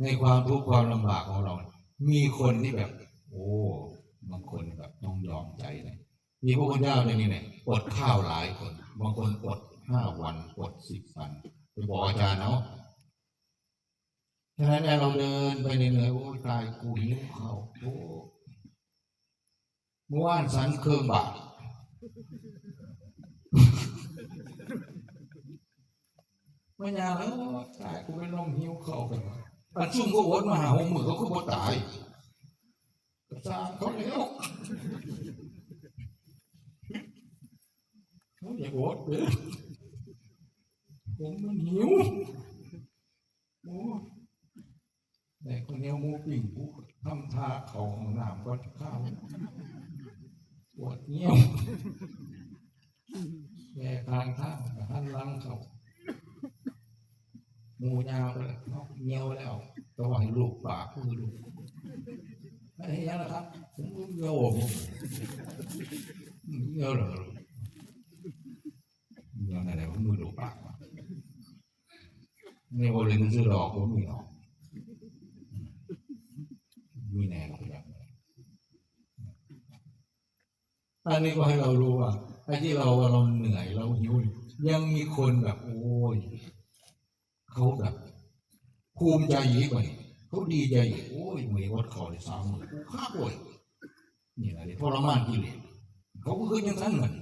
ในความทุกข์ความลำบากของเรามีคนที่แบบโอ้บางคนแบบต้องยอมใจเลยมีพระพุทธเจ้าในนี้เนี่ยอดข้าวหลายคนบางคนอด5 วันอด10 วันไปบอกอาจารย์เนาะฉะนั้นเราเดินไปเหนื่อยโอ้ตายกูหิวข้าวโอ้เมื่อวานสันเครื่องบาทไม่ยากแล้วตายกูเป็นลมหิวข้าวกันอันชุ่มก็อดมาหาหัวมือเขาก็บ่ตายกระซ่าเขาแล้วเขาอย่าอดเลยผมมันหิวโอ้แต่คนเนี้ยมูปิ่งกูทำท่าเขาของน้ำก็ข้าวปวดเงี้ยวแย่กลางท่าหันหลังเขามูยาวเลยนอกเงี้ยวแล้วก็ว่าให้ลูกปากคือลูกไอ้ยังนะครับผมเงี้ยวเงี้ยวเหรอเงี้ยวอะไรผมมือลูกปากนี่โอเลนซื้อดอกผมมีหรอกมีแน่ก็อย่างนี้อันนี้ก็ให้เรารู้ว่าไอ้ที่เราเหนื่อยเราหิวยังมีคนแบบโอ้ยเขาแบบภูมิใจยิ่งกว่านี้เขาดีใจโอ้ยมือวัดคอเลย3 มื้อกูฆ่าป่วยนี่อะไรทรมานกิเลสเขาก็คือยังทั้งนั้น